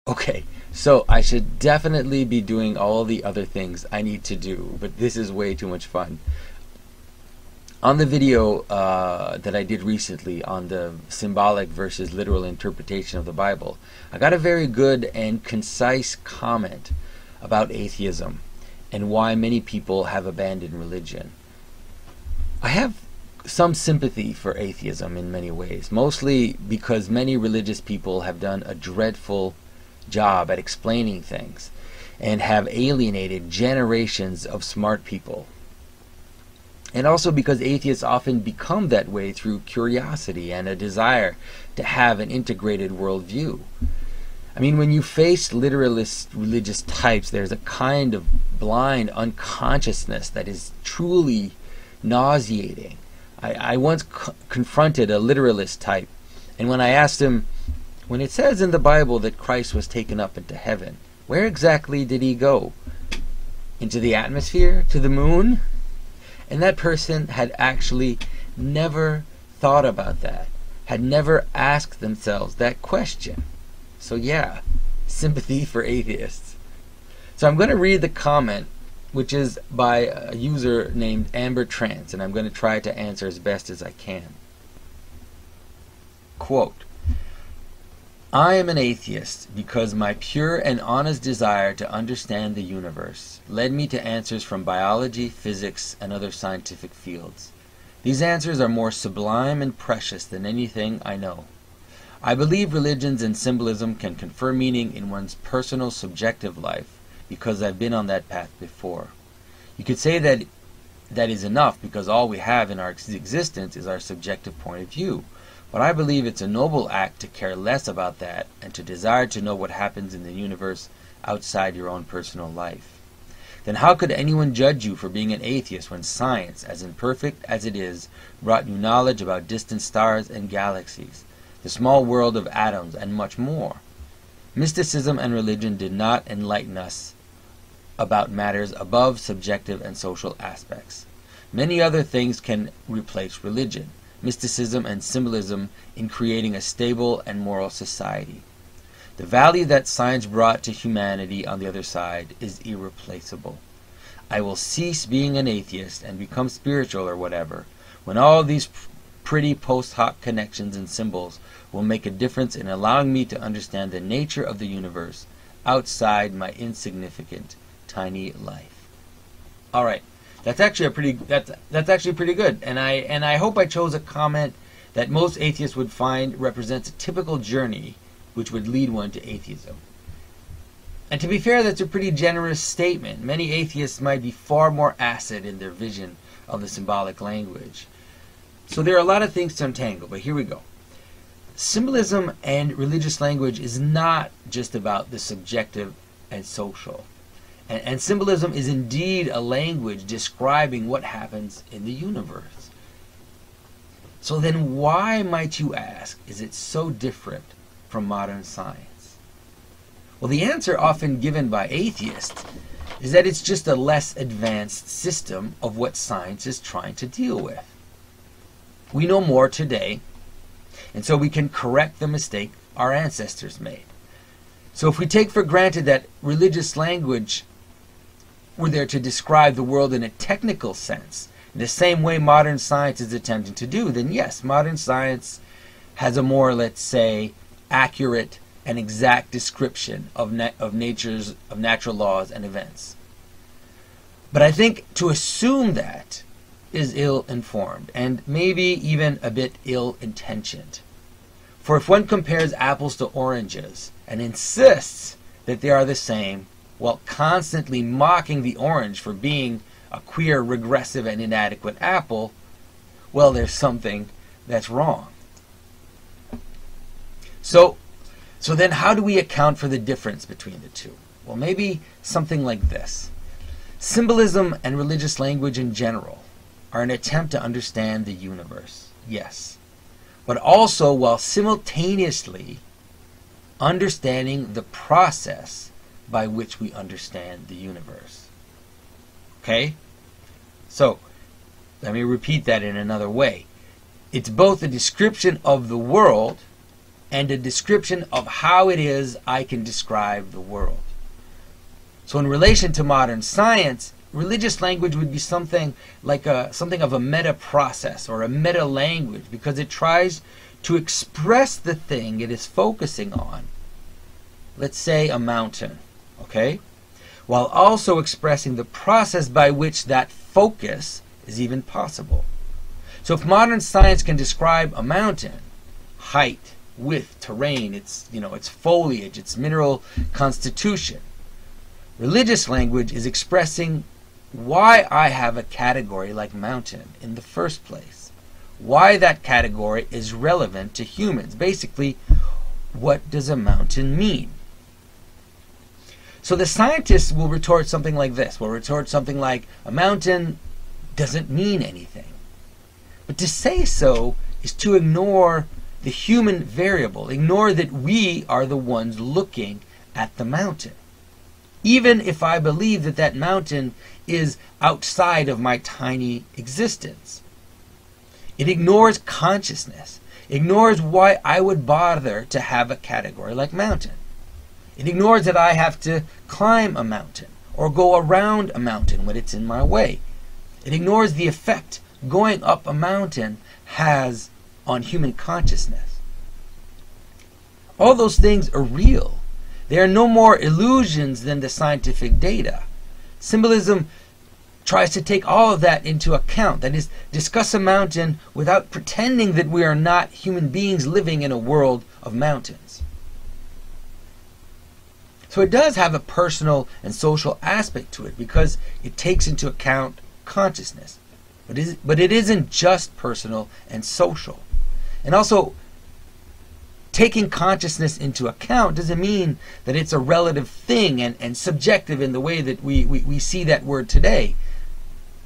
Okay, so I should definitely be doing all the other things I need to do, but this is way too much fun. On the video that I did recently on the symbolic versus literal interpretation of the Bible, I got a very good and concise comment about atheism and why many people have abandoned religion. I have some sympathy for atheism in many ways, mostly because many religious people have done a dreadful job at explaining things and have alienated generations of smart people. And also because atheists often become that way through curiosity and a desire to have an integrated worldview. I mean, when you face literalist religious types, there's a kind of blind unconsciousness that is truly nauseating. I once confronted a literalist type, and when I asked him, when it says in the Bible that Christ was taken up into heaven, where exactly did he go? Into the atmosphere? To the moon? And that person had actually never thought about that, had never asked themselves that question. So yeah, sympathy for atheists. So I'm going to read the comment, which is by a user named Amber Trance, and I'm going to try to answer as best as I can. Quote, I am an atheist because my pure and honest desire to understand the universe led me to answers from biology, physics, and other scientific fields. These answers are more sublime and precious than anything I know. I believe religions and symbolism can confer meaning in one's personal subjective life because I've been on that path before. You could say that that is enough because all we have in our existence is our subjective point of view. But I believe it's a noble act to care less about that and to desire to know what happens in the universe outside your own personal life. Then how could anyone judge you for being an atheist when science, as imperfect as it is, brought you knowledge about distant stars and galaxies, the small world of atoms, and much more? Mysticism and religion did not enlighten us about matters above subjective and social aspects. Many other things can replace religion, mysticism and symbolism in creating a stable and moral society. The value that science brought to humanity on the other side is irreplaceable. I will cease being an atheist and become spiritual or whatever when all these pretty post hoc connections and symbols will make a difference in allowing me to understand the nature of the universe outside my insignificant, tiny life. All right. That's actually pretty good, and I hope I chose a comment that most atheists would find represents a typical journey which would lead one to atheism. And to be fair, that's a pretty generous statement. Many atheists might be far more acid in their vision of the symbolic language. So there are a lot of things to untangle, but here we go. Symbolism and religious language is not just about the subjective and social. And symbolism is indeed a language describing what happens in the universe. So then why, might you ask, is it so different from modern science? Well, the answer often given by atheists is that it's just a less advanced system of what science is trying to deal with. We know more today, and so we can correct the mistake our ancestors made. So if we take for granted that religious language were there to describe the world in a technical sense, in the same way modern science is attempting to do, then yes, modern science has a more, let's say, accurate and exact description of natural laws and events. But I think to assume that is ill-informed and maybe even a bit ill-intentioned. For if one compares apples to oranges and insists that they are the same, while constantly mocking the orange for being a queer, regressive, and inadequate apple, well, there's something that's wrong. So then how do we account for the difference between the two? Well, maybe something like this. Symbolism and religious language in general are an attempt to understand the universe, yes, but also while simultaneously understanding the process by which we understand the universe. Okay? So, let me repeat that in another way. It's both a description of the world and a description of how it is I can describe the world. So in relation to modern science, religious language would be something like something of a meta process or a meta language, because it tries to express the thing it is focusing on. Let's say a mountain, okay? While also expressing the process by which that focus is even possible. So if modern science can describe a mountain, height, width, terrain, its foliage, its mineral constitution, religious language is expressing why I have a category like mountain in the first place. Why that category is relevant to humans. Basically, what does a mountain mean? So the scientists will retort something like this. Will retort something like, a mountain doesn't mean anything. But to say so is to ignore the human variable, ignore that we are the ones looking at the mountain. Even if I believe that that mountain is outside of my tiny existence. It ignores consciousness, ignores why I would bother to have a category like mountain. It ignores that I have to climb a mountain or go around a mountain when it's in my way. It ignores the effect going up a mountain has on human consciousness. All those things are real. They are no more illusions than the scientific data. Symbolism tries to take all of that into account. That is, discuss a mountain without pretending that we are not human beings living in a world of mountains. So it does have a personal and social aspect to it because it takes into account consciousness. But it isn't just personal and social. And also, taking consciousness into account doesn't mean that it's a relative thing and subjective in the way that we see that word today.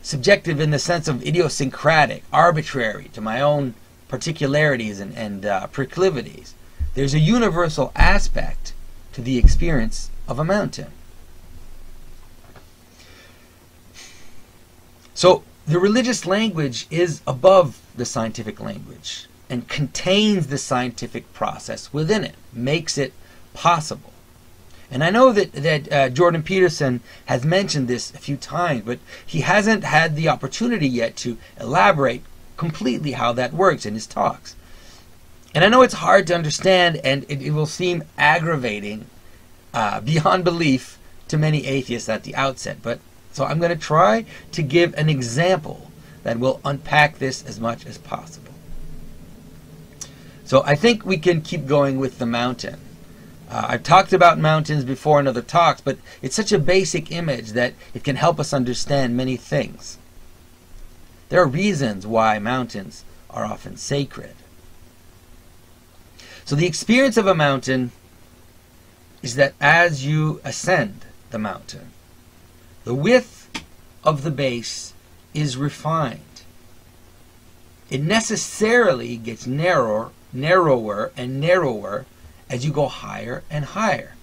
Subjective in the sense of idiosyncratic, arbitrary to my own particularities and proclivities. There's a universal aspect to the experience of a mountain. So the religious language is above the scientific language and contains the scientific process within it, makes it possible. And I know that Jordan Peterson has mentioned this a few times, but he hasn't had the opportunity yet to elaborate completely how that works in his talks. And I know it's hard to understand, and it will seem aggravating beyond belief to many atheists at the outset. But so I'm going to try to give an example that will unpack this as much as possible. So I think we can keep going with the mountain. I've talked about mountains before in other talks, but it's such a basic image that it can help us understand many things. There are reasons why mountains are often sacred. So the experience of a mountain is that as you ascend the mountain, the width of the base is refined. It necessarily gets narrower and narrower as you go higher and higher.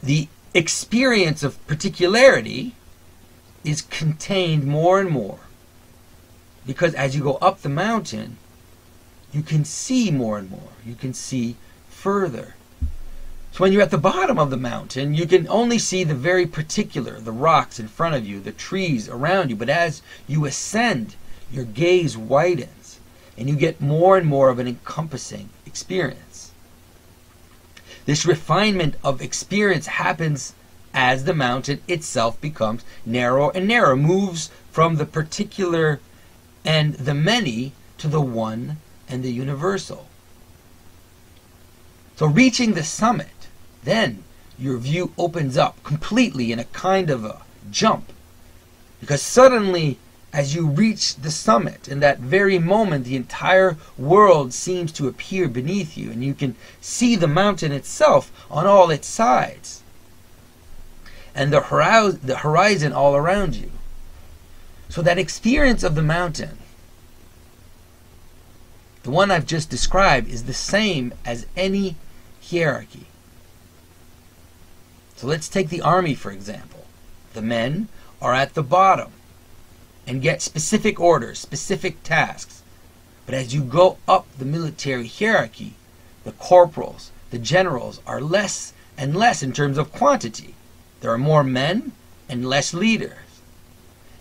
The experience of particularity is contained more and more because as you go up the mountain, you can see more and more. You can see further. So when you're at the bottom of the mountain, you can only see the very particular, the rocks in front of you, the trees around you. But as you ascend, your gaze widens, and you get more and more of an encompassing experience. This refinement of experience happens as the mountain itself becomes narrower and narrower, moves from the particular and the many to the one and the universal. So reaching the summit, then your view opens up completely in a kind of a jump. Because suddenly, as you reach the summit, in that very moment, the entire world seems to appear beneath you, and you can see the mountain itself on all its sides, and the horizon all around you. So that experience of the mountain, the one I've just described, is the same as any hierarchy. So let's take the army, for example. The men are at the bottom and get specific orders, specific tasks, But as you go up the military hierarchy, the corporals, the generals are less and less in terms of quantity. There are more men and less leaders.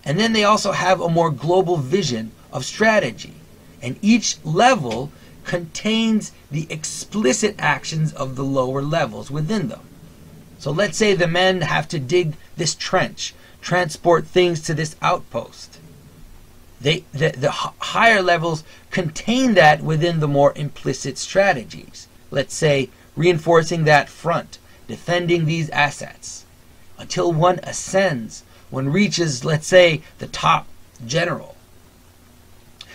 And then they also have a more global vision of strategy. And each level contains the explicit actions of the lower levels within them. So let's say the men have to dig this trench, transport things to this outpost. The higher levels contain that within the more implicit strategies. Let's say reinforcing that front, defending these assets, until one ascends, one reaches, let's say, the top general,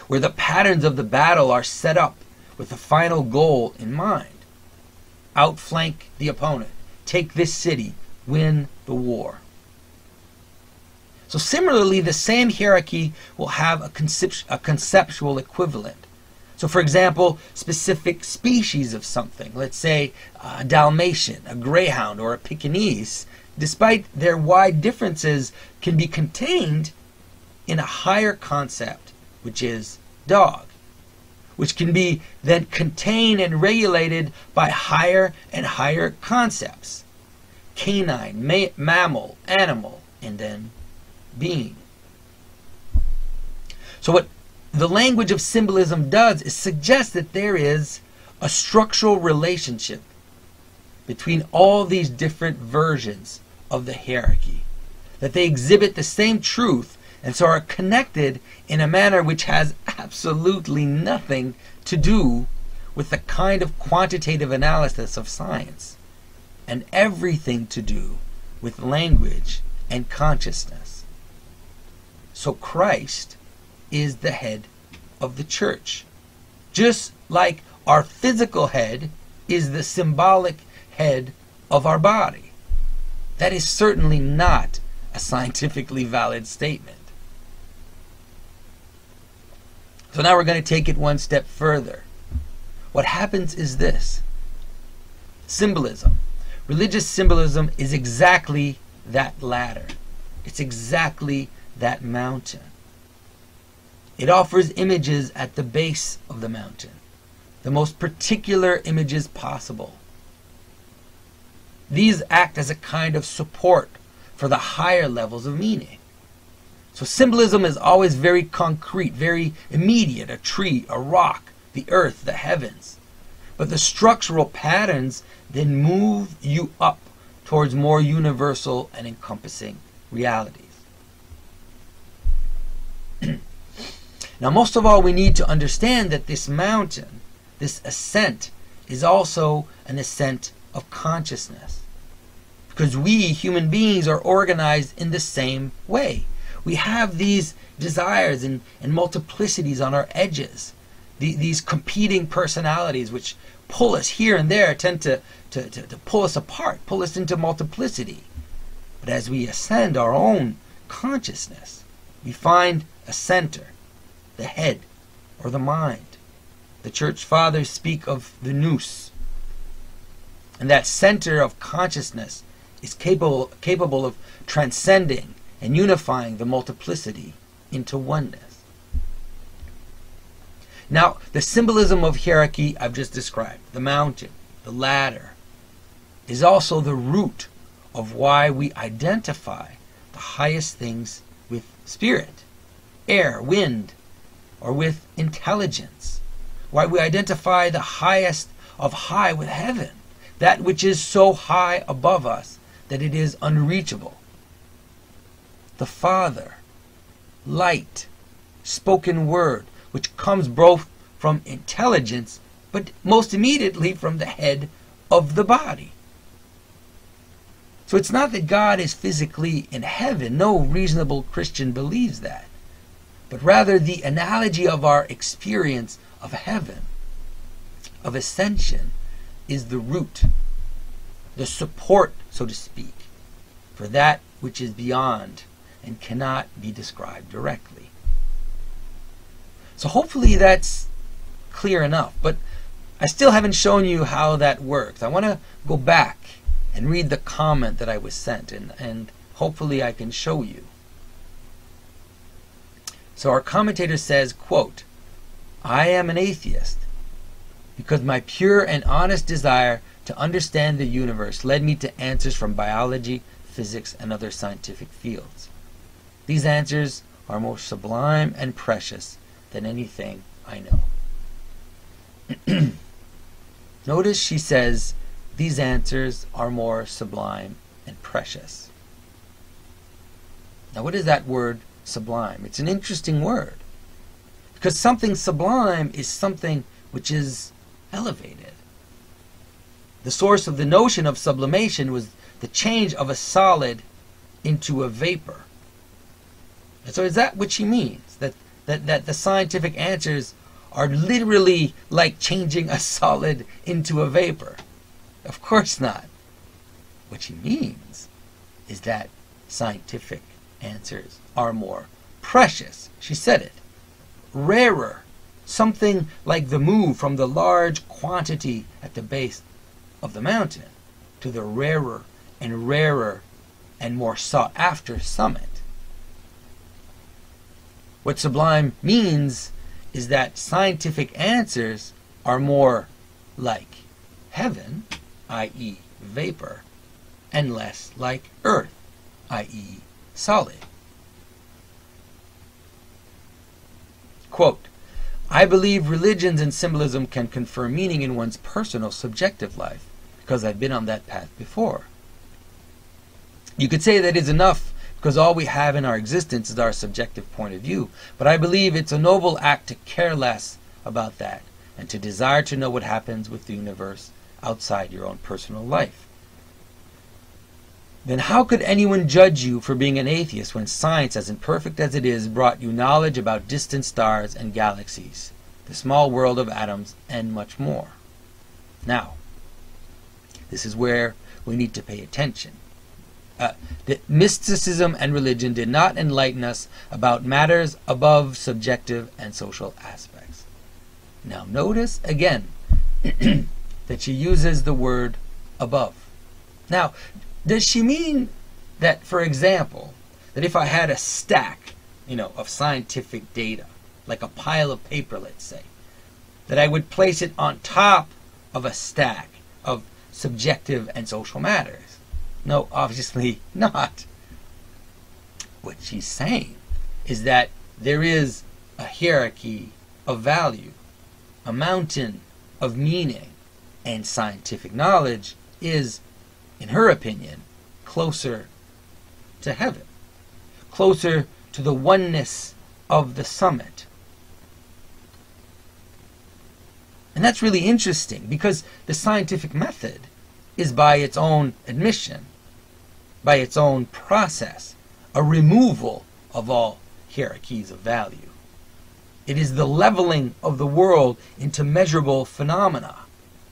where the patterns of the battle are set up with the final goal in mind. Outflank the opponent, take this city, win the war. So similarly, the same hierarchy will have a conceptual equivalent. So for example, specific species of something, let's say a Dalmatian, a Greyhound, or a Pekingese, despite their wide differences, can be contained in a higher concept, which is dog, which can be then contained and regulated by higher and higher concepts: canine, mammal, animal, and then being. So what the language of symbolism does is suggest that there is a structural relationship between all these different versions of the hierarchy, that they exhibit the same truth and so are connected in a manner which has absolutely nothing to do with the kind of quantitative analysis of science, and everything to do with language and consciousness. So Christ is the head of the church, just like our physical head is the symbolic head of our body. That is certainly not a scientifically valid statement. So now we're going to take it one step further. What happens is this: symbolism, religious symbolism, is exactly that ladder. It's exactly that mountain. It offers images at the base of the mountain, the most particular images possible. These act as a kind of support for the higher levels of meaning. So symbolism is always very concrete, very immediate: a tree, a rock, the earth, the heavens. But the structural patterns then move you up towards more universal and encompassing realities. Now, most of all, we need to understand that this mountain, this ascent, is also an ascent of consciousness. Because we, human beings, are organized in the same way. We have these desires and multiplicities on our edges, these competing personalities which pull us here and there, tend to pull us apart, pull us into multiplicity. But as we ascend our own consciousness, we find a center, the head, or the mind. The church fathers speak of the nous. And that center of consciousness is capable of transcending and unifying the multiplicity into oneness. Now, the symbolism of hierarchy I've just described, the mountain, the ladder, is also the root of why we identify the highest things with spirit, air, wind, or with intelligence. Why we identify the highest of high with heaven, that which is so high above us that it is unreachable. The Father, light, spoken word, which comes both from intelligence, but most immediately from the head of the body. So it's not that God is physically in heaven. No reasonable Christian believes that. But rather the analogy of our experience of heaven, of ascension, is the root, the support, so to speak, for that which is beyond and cannot be described directly. So hopefully that's clear enough, but I still haven't shown you how that works. I want to go back and read the comment that I was sent, and hopefully I can show you. So our commentator says, quote, I am an atheist because my pure and honest desire to understand the universe led me to answers from biology, physics, and other scientific fields. These answers are more sublime and precious than anything I know. Notice she says, these answers are more sublime and precious. Now what is that word sublime? It's an interesting word. Because something sublime is something which is elevated. The source of the notion of sublimation was the change of a solid into a vapor. And so is that what she means? That the scientific answers are literally like changing a solid into a vapor? Of course not. What she means is that scientific answers are more precious. She said it. Rarer. Something like the move from the large quantity at the base of the mountain to the rarer and more sought after summit. What sublime means is that scientific answers are more like heaven, i.e. vapor, and less like earth, i.e. solid. Quote, I believe religions and symbolism can confer meaning in one's personal subjective life, because I've been on that path before. You could say that is enough because all we have in our existence is our subjective point of view, but I believe it's a noble act to care less about that and to desire to know what happens with the universe outside your own personal life. Then how could anyone judge you for being an atheist when science, as imperfect as it is, brought you knowledge about distant stars and galaxies, the small world of atoms, and much more? Now, this is where we need to pay attention. That mysticism and religion did not enlighten us about matters above subjective and social aspects. Now notice again that she uses the word above. Now, does she mean that, for example, that if I had a stack, of scientific data, like a pile of paper, let's say, that I would place it on top of a stack of subjective and social matters? No, obviously not. What she's saying is that there is a hierarchy of value, a mountain of meaning, and scientific knowledge is, in her opinion, closer to heaven, closer to the oneness of the summit. And that's really interesting because the scientific method is, by its own admission, by its own process, a removal of all hierarchies of value. It is the leveling of the world into measurable phenomena,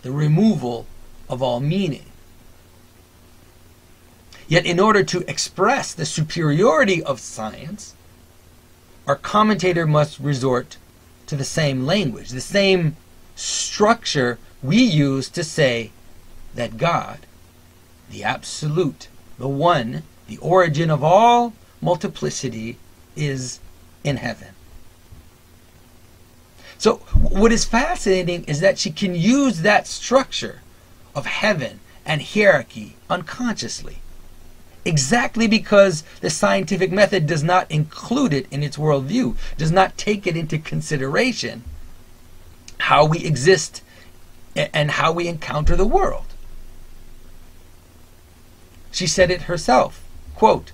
the removal of all meaning. Yet in order to express the superiority of science, our commentator must resort to the same language, the same structure we use to say that God, the absolute, the one, the origin of all multiplicity, is in heaven. So what is fascinating is that she can use that structure of heaven and hierarchy unconsciously, exactly because the scientific method does not include it in its worldview, does not take it into consideration how we exist and how we encounter the world. She said it herself, quote,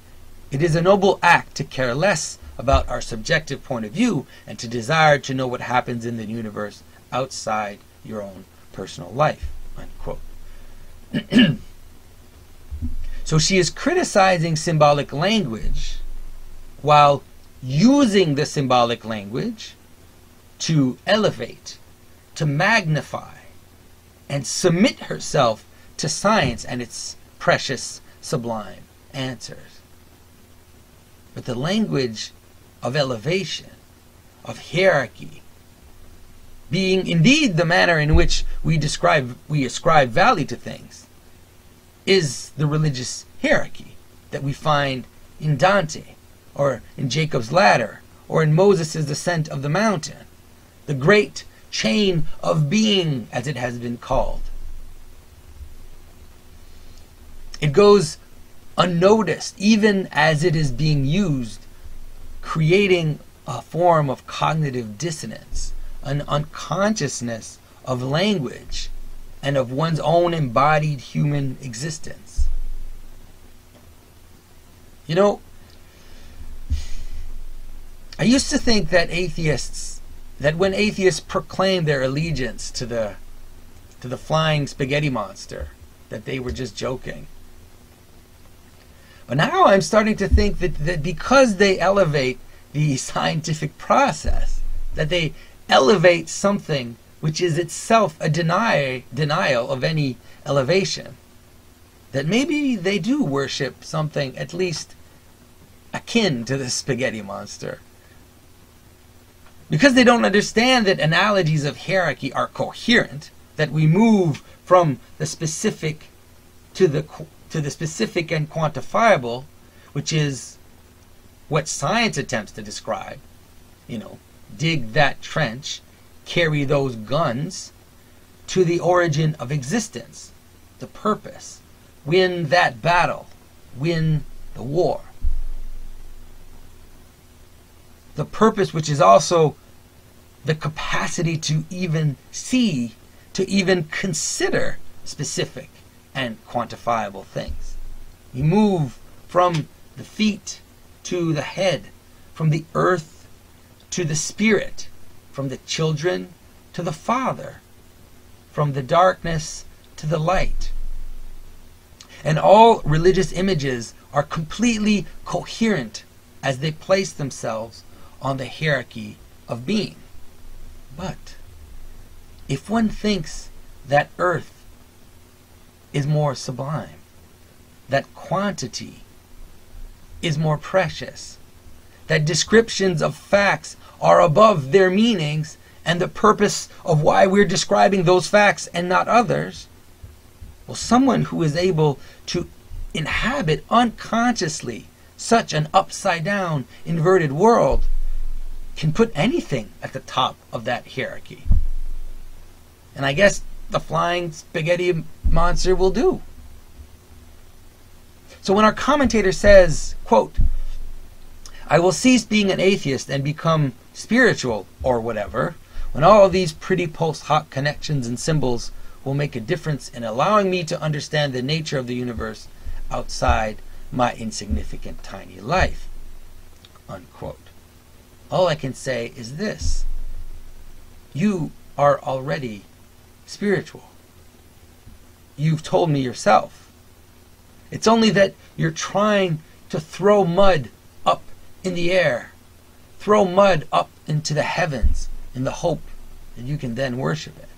it is a noble act to care less about our subjective point of view and to desire to know what happens in the universe outside your own personal life, unquote. So she is criticizing symbolic language while using the symbolic language to elevate, to magnify, and submit herself to science and its precious, sublime answers. But the language of elevation, of hierarchy, being indeed the manner in which we ascribe value to things, is the religious hierarchy that we find in Dante, or in Jacob's Ladder, or in Moses' descent of the mountain. the great chain of being, as it has been called. It goes unnoticed, even as it is being used, creating a form of cognitive dissonance, an unconsciousness of language and of one's own embodied human existence. You know, I used to think that when atheists proclaim their allegiance to the flying spaghetti monster, that they were just joking. But now I'm starting to think that because they elevate the scientific process, that they elevate something which is itself a denial of any elevation, that maybe they do worship something at least akin to the spaghetti monster. Because they don't understand that analogies of hierarchy are coherent, that we move from the specific to the specific and quantifiable, which is what science attempts to describe. You know, dig that trench, carry those guns to the origin of existence, the purpose, win that battle, win the war. The purpose, which is also the capacity to even see, to even consider specific and quantifiable things. You move from the feet to the head, from the earth to the spirit, from the children to the Father, from the darkness to the light. And all religious images are completely coherent as they place themselves on the hierarchy of being. But if one thinks that earth is more sublime, that quantity is more precious, that descriptions of facts are above their meanings and the purpose of why we're describing those facts and not others, well, someone who is able to inhabit unconsciously such an upside-down, inverted world can put anything at the top of that hierarchy. And I guess the flying spaghetti monster will do. So when our commentator says, quote, "I will cease being an atheist and become spiritual," or whatever, when all of these pretty post hoc connections and symbols will make a difference in allowing me to understand the nature of the universe outside my insignificant tiny life, unquote. All I can say is this: you are already spiritual. You've told me yourself. It's only that you're trying to throw mud up in the air, throw mud up into the heavens in the hope that you can then worship it.